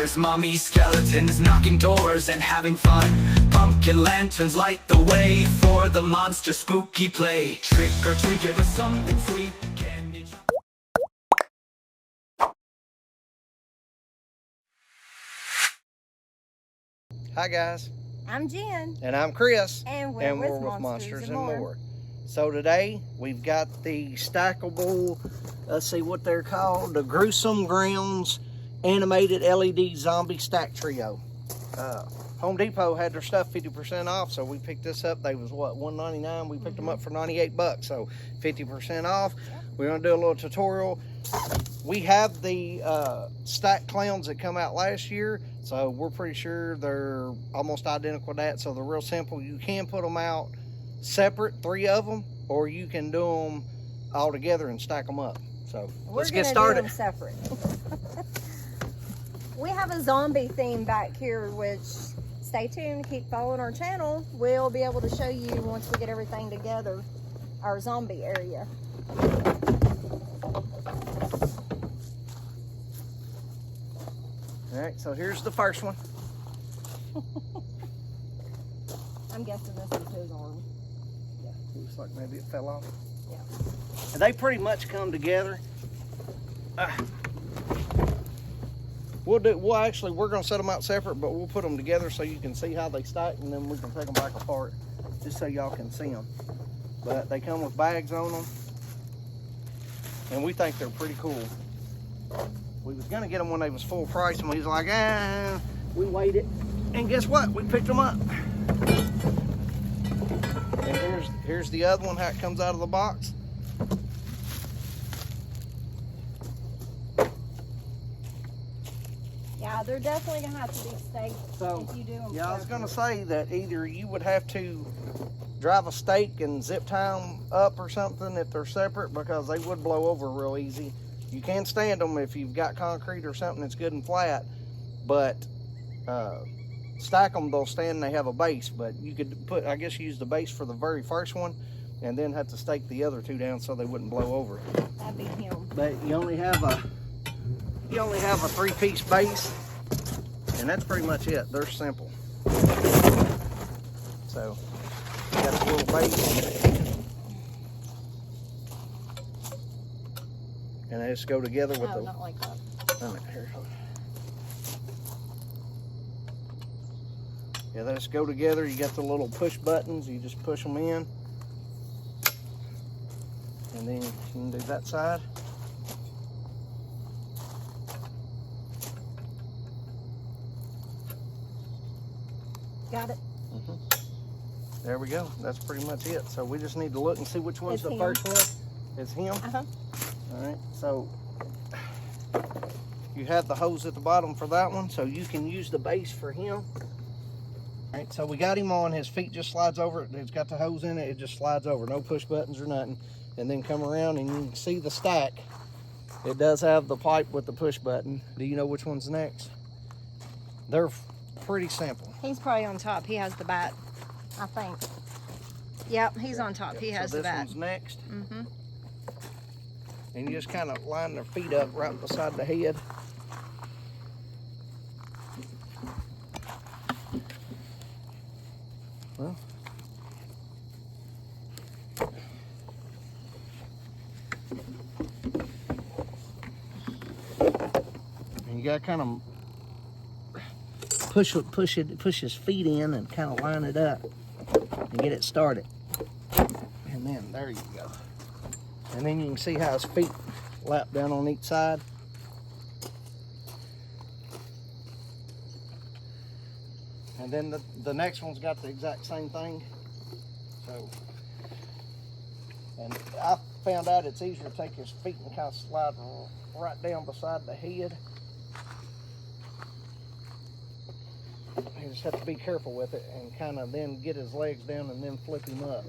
There's mommy skeletons knocking doors and having fun. Pumpkin lanterns light the way for the monster spooky play. Trick or treat, give us something sweet. Candy. Hi guys, I'm Jen, and I'm Chris, and we're with Monsters and More. So today we've got the stackable, let's see what they're called, the Gruesome Grounds animated LED zombie stack trio. Home Depot had their stuff 50% off, so we picked this up. They was what, $1.99? We picked them up for 98 bucks, so 50% off. We're gonna do a little tutorial. We have the stack clowns that come out last year, so we're pretty sure they're almost identical to that. So they're real simple. You can put them out separate, 3 of them, or you can do them all together and stack them up. So let's get started. Do them separate. We have a zombie theme back here, which stay tuned, keep following our channel. We'll be able to show you once we get everything together, our zombie area. All right, so here's the first one. I'm guessing this is his arm. Yeah, looks like maybe it fell off. Yeah. And they pretty much come together. We're gonna set them out separate, but we'll put them together so you can see how they stack, and then we can take them back apart just so y'all can see them. But they come with bags on them, and we think they're pretty cool. We was gonna get them when they was full price, and we was like, we waited, and guess what? We picked them up. And here's the other one, how it comes out of the box. Yeah, they're definitely gonna have to be staked if you do them. Yeah, I was gonna say that either you would have to drive a stake and zip tie them up or something if they're separate, because they would blow over real easy. You can stand them if you've got concrete or something that's good and flat, but stack them, they'll stand and they have a base. But you could I guess use the base for the very first one and then have to stake the other 2 down so they wouldn't blow over. That'd be him. But you only have a 3-piece base, and that's pretty much it. They're simple. So got the little base, and they just go together with not like that. Yeah, they just go together. You got the little push buttons. You just push them in, and then you can do that side. Got it. There we go. That's pretty much it. So we just need to look and see which one's the first one. It's him. All right. So you have the hose at the bottom for that one, so you can use the base for him. All right. So we got him on. His feet just slides over. It's got the hose in it. It just slides over. No push buttons or nothing. And then come around and you can see the stack. It does have the pipe with the push button. Do you know which one's next? They're pretty simple. He's probably on top. He has the bat, I think. Yep, he's on top. He has the bat. This one's next. And you just kind of line their feet up right beside the head. Well, and you got to kind of push his feet in and kind of line it up and get it started. And then there you go. And then you can see how his feet lap down on each side. And then the next one's got the exact same thing. So, and I found out it's easier to take his feet and kind of slide right down beside the head. You just have to be careful with it and kind of then get his legs down and then flip him up.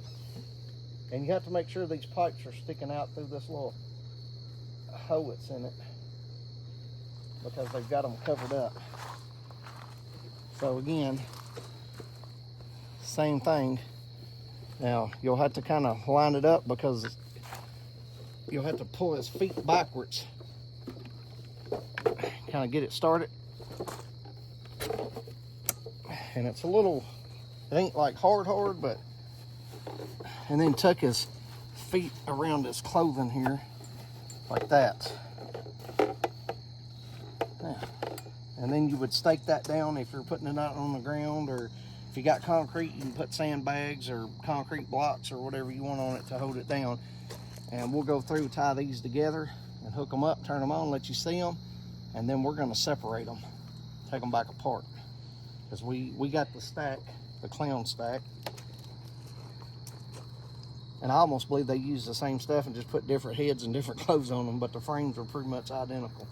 And you have to make sure these pipes are sticking out through this little hole that's in it, because they've got them covered up. So again, same thing. Now you'll have to kind of line it up, because you'll have to pull his feet backwards, kind of get it started. and it's a little, it ain't like hard, but, and then tuck his feet around his clothing here, like that. Yeah. And then you would stake that down if you're putting it out on the ground, or if you got concrete, you can put sandbags or concrete blocks or whatever you want on it to hold it down. And we'll go through, tie these together and hook them up, turn them on, let you see them, and then we're gonna separate them, take them back apart. Because we got the stack, the clown stack, and I almost believe they use the same stuff and just put different heads and different clothes on them, but the frames are pretty much identical.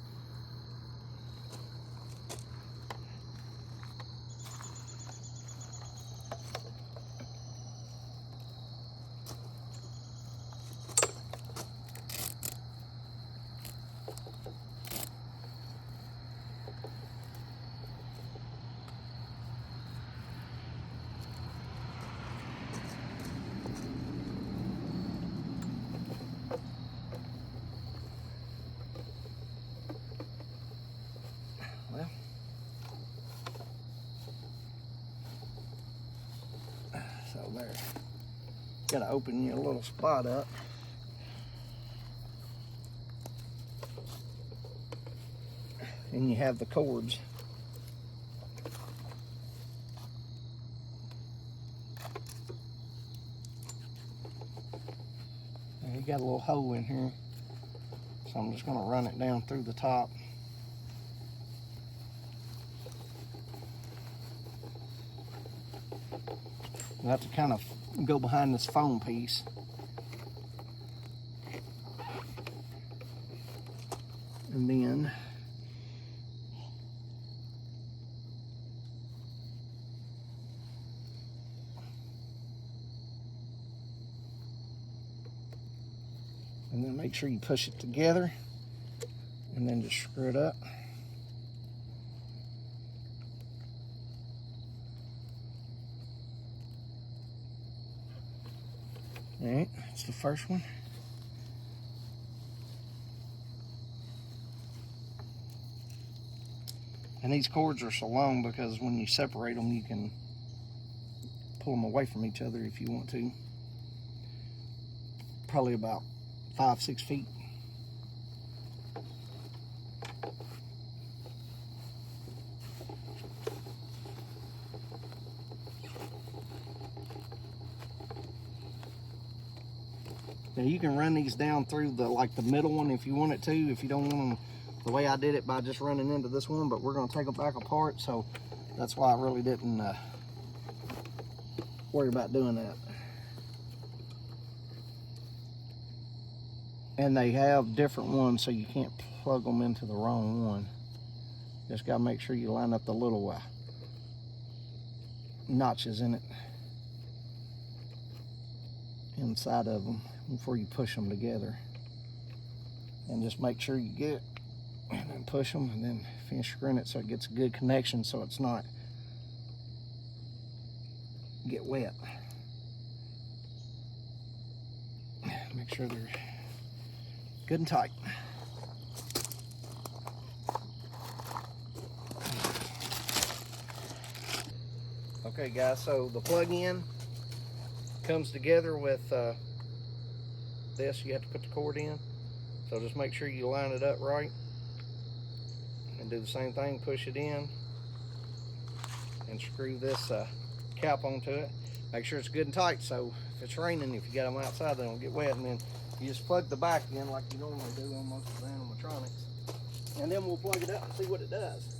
Well, so there, gotta open you a little spot up. And you have the cords. And you got a little hole in here, so I'm just gonna run it down through the top. You have to kind of go behind this foam piece. And then make sure you push it together and then just screw it up. All right, that's the first one. And these cords are so long because when you separate them, you can pull them away from each other if you want to. Probably about 5-6 feet. Now you can run these down through the middle one if you want it to, if you don't want them the way I did it by just running into this one, but we're going to take them back apart, so that's why I really didn't worry about doing that. And they have different ones, so you can't plug them into the wrong one. Just got to make sure you line up the little notches in it, inside of them, before you push them together. And just make sure you get it, and then push them, and then finish screwing it so it gets a good connection, so it's not get wet. Make sure they're good and tight. Okay guys, so the plug-in comes together with this. You have to put the cord in, so just make sure you line it up right and do the same thing. Push it in and screw this cap onto it. Make sure it's good and tight, so if it's raining, if you got them outside, they don't get wet. And then you just plug the back in like you normally do on most of the animatronics, and then we'll plug it up and see what it does.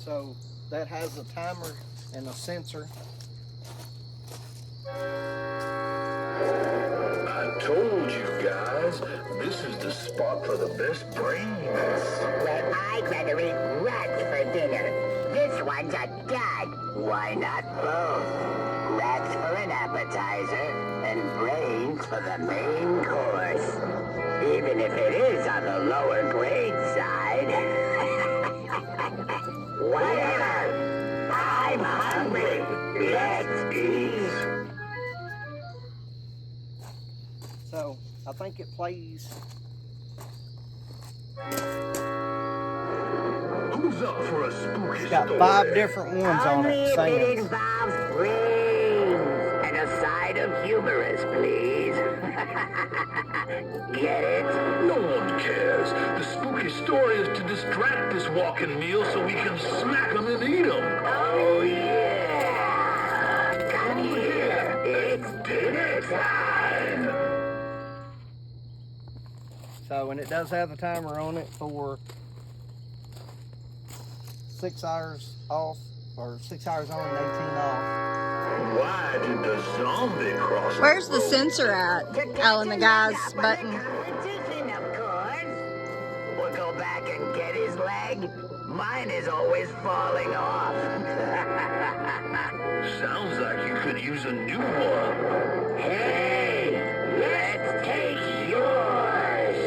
So that has a timer and a sensor. I told you guys. guys. This is the spot for the best brains. Well, I'd rather eat rats for dinner. This one's a dud. Why not both? Rats for an appetizer and brains for the main course. Even if it is on the lower grade side. Whatever. I'm hungry. Let's eat. So I think it plays. Who's up for a spooky It's got story? 5 different ones on Only it. if it Saying, involves brains and a side of humorous, please. Get it? No one cares. The spooky story is to distract this walking meal so we can smack them and eat them. Oh, yeah. Come here. It's dinner time. so, and it does have the timer on it for 6 hours off, or 6 hours on and 18 off. Why did the zombie cross? Where's the sensor at? Oh, in the guy's button. Competition, of course. We'll go back and get his leg. Mine is always falling off. Sounds like you could use a new one. Hey, let's take yours.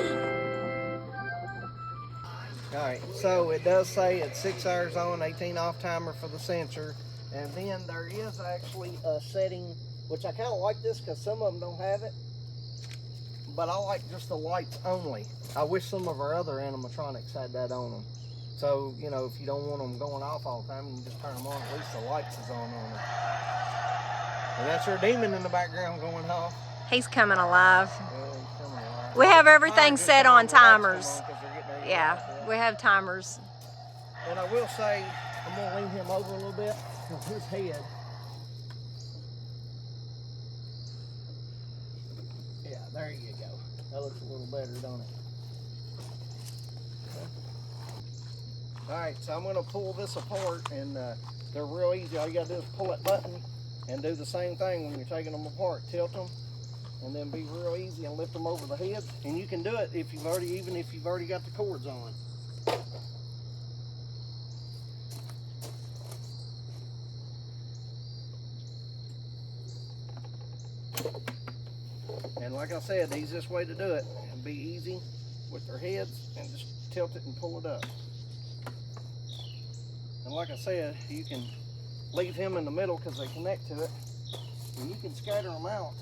Alright, so it does say it's 6 hours on, 18 off timer for the sensor. And then there is actually a setting, which I kind of like this because some of them don't have it. But I like just the lights only. I wish some of our other animatronics had that on them. So, you know, if you don't want them going off all the time, you can just turn them on. At least the lights is on them. And that's our demon in the background going off. He's coming alive. Well, he's coming alive. We have everything Just set turn on the lights timers. on 'cause they're getting ready to Yeah, go off. we have timers. And I will say, I'm going to lean him over a little bit because his head. Yeah, there you go. That looks a little better, don't it? Okay. All right, so I'm going to pull this apart, and they're real easy. All you got to do is pull that button and do the same thing when you're taking them apart. Tilt them, and then be real easy and lift them over the head. And you can do it if you've already, even if you've already got the cords on. And like I said, the easiest way to do it and be easy with their heads and just tilt it and pull it up. And like I said, you can leave him in the middle because they connect to it, and you can scatter them out.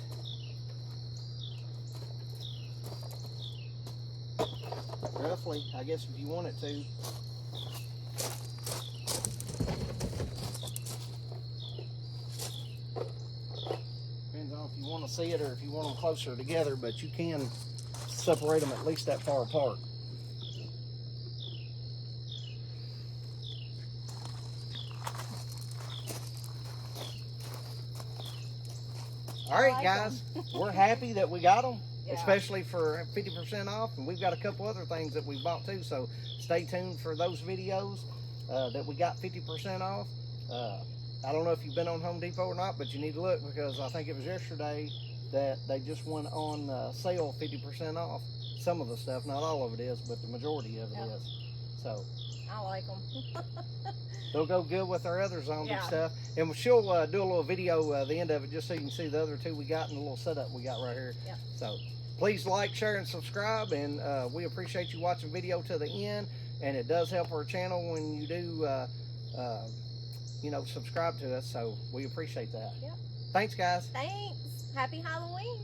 Roughly, I guess if you wanted to. Depends on if you want to see it or if you want them closer together, but you can separate them at least that far apart. All right, like guys, we're happy that we got them, Yeah. especially for 50% off, and we've got a couple other things that we bought too, so stay tuned for those videos that we got 50% off. I don't know if you've been on Home Depot or not, but you need to look because I think it was yesterday that they just went on sale 50% off. Some of the stuff, not all of it is, but the majority of it Yep. is. So I like them. they'll go good with our other zombie Yeah. stuff. And she'll do a little video at the end of it just so you can see the other two we got and the little setup we got right here. Yeah. So please like, share, and subscribe. And we appreciate you watching video to the end. And it does help our channel when you do, you know, subscribe to us. So we appreciate that. Yep. Thanks, guys. Thanks. Happy Halloween.